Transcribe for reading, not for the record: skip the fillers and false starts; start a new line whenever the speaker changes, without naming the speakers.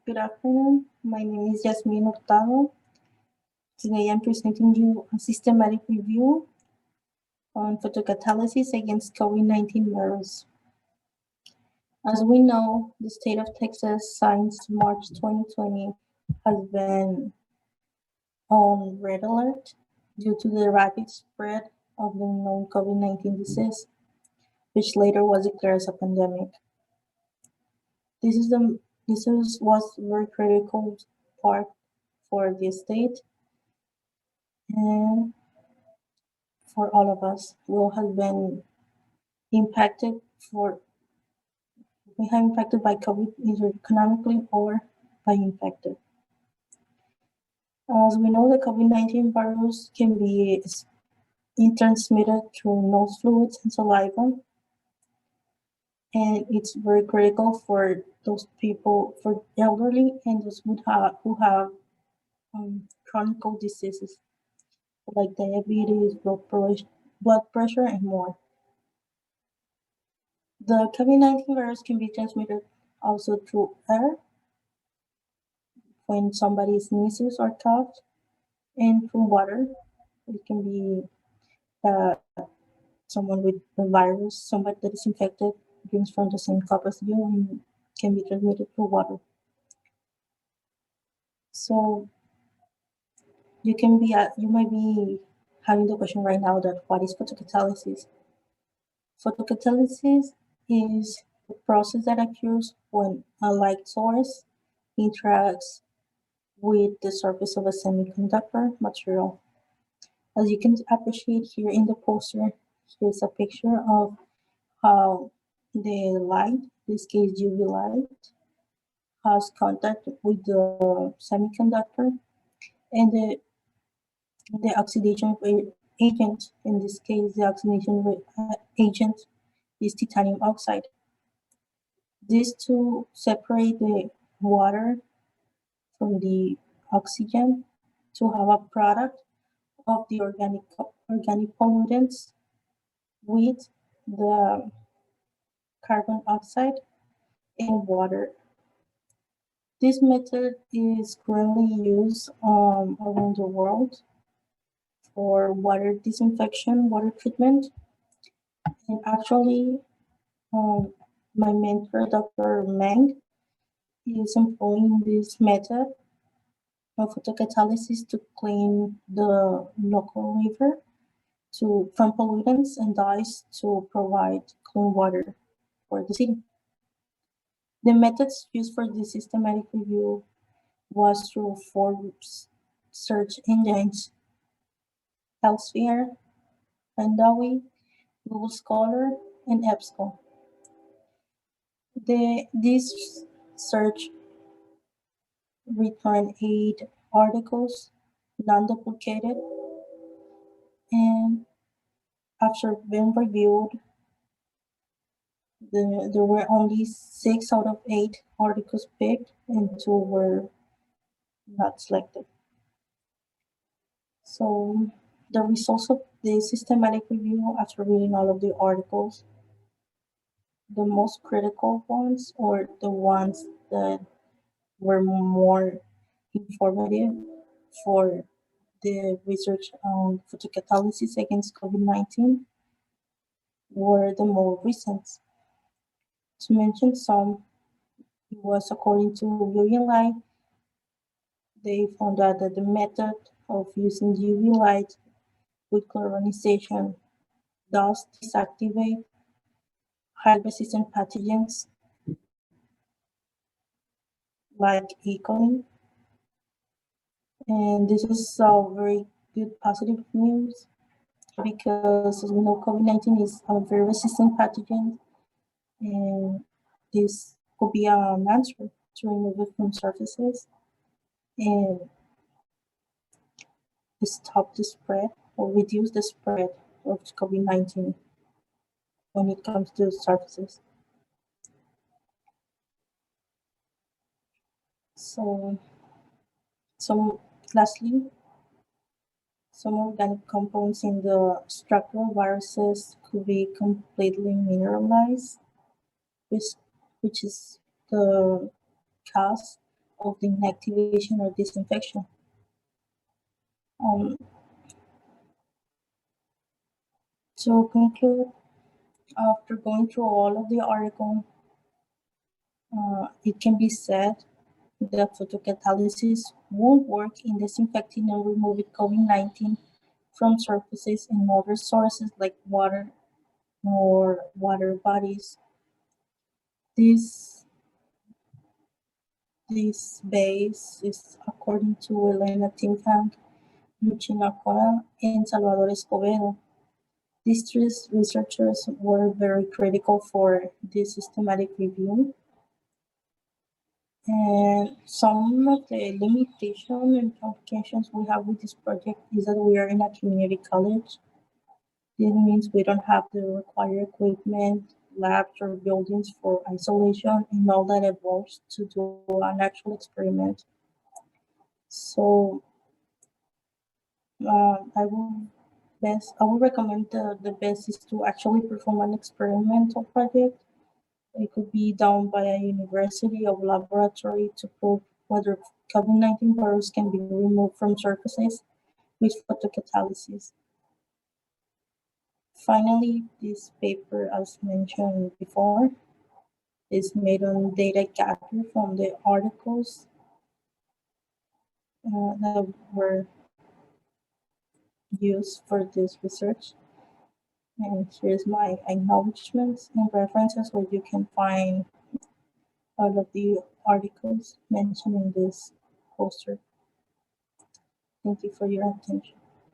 Good afternoon. My name is Jazmin Hurtado. Today I'm presenting you a systematic review on photocatalysis against COVID-19 virus. As we know, the state of Texas since March 2020 has been on red alert due to the rapid spread of the known COVID-19 disease, which later was declared as a pandemic. This was very critical part for the state and for all of us who have been impacted by COVID either economically or by infected. As we know, the COVID-19 virus can be transmitted through nose fluids and saliva, and it's very critical for those people, for elderly and those who have chronic diseases like diabetes, blood pressure, and more. The COVID-19 virus can be transmitted also through air when somebody sneezes or coughs, and through water. It can be someone with the virus, somebody that is infected, drinks from the same cup as you, and can be transmitted through water. So you might be having the question right now that what is photocatalysis? Photocatalysis is the process that occurs when a light source interacts with the surface of a semiconductor material. As you can appreciate here in the poster, here's a picture of how the light, in this case UV light, has contact with the semiconductor, and the oxidation agent, in this case the oxidation agent is titanium oxide. These two separate the water from the oxygen to have a product of the organic pollutants with the carbon oxide and water. This method is currently used around the world for water disinfection, water treatment. And actually, my mentor, Dr. Meng, is employing this method of photocatalysis to clean the local river from pollutants and dyes to provide clean water for the city. The methods used for this systematic review was through 4 search engines: Elsevier, Pandawi, Google Scholar, and EBSCO. This search returned 8 articles, non-duplicated, and after being reviewed, there were only 6 out of 8 articles picked, and 2 were not selected. So the results of the systematic review, after reading all of the articles, the most critical ones, or the ones that were more informative for the research on photocatalysis against COVID-19, were the more recent. To mention some, it was according to UV light. They found out that the method of using UV light with chlorinization does deactivate high-resistant pathogens like E. coli. And this is very good positive news, because as we know, COVID-19 is a very resistant pathogen, and this could be an answer to remove it from surfaces and stop the spread or reduce the spread of COVID-19 when it comes to surfaces. So, lastly, some organic compounds in the structural viruses could be completely mineralized, which is the cause of the inactivation or disinfection. Um, to conclude, after going through all of the article, it can be said that photocatalysis won't work in disinfecting and removing COVID-19 from surfaces and other sources like water or water bodies. This this base is according to Elena Tinkham, Lucina Cora, and Salvador Escobedo. These three researchers were very critical for this systematic review. And some of the limitations and complications we have with this project is that we are in a community college. This means we don't have the required equipment, labs, or buildings for isolation and all that involves to do an actual experiment. So I would recommend the best is to actually perform an experimental project. It could be done by a university or laboratory to prove whether COVID-19 virus can be removed from surfaces with photocatalysis. Finally, this paper, as mentioned before, is made on data gathered from the articles that were used for this research. And here's my acknowledgements and references where you can find all of the articles mentioned in this poster. Thank you for your attention.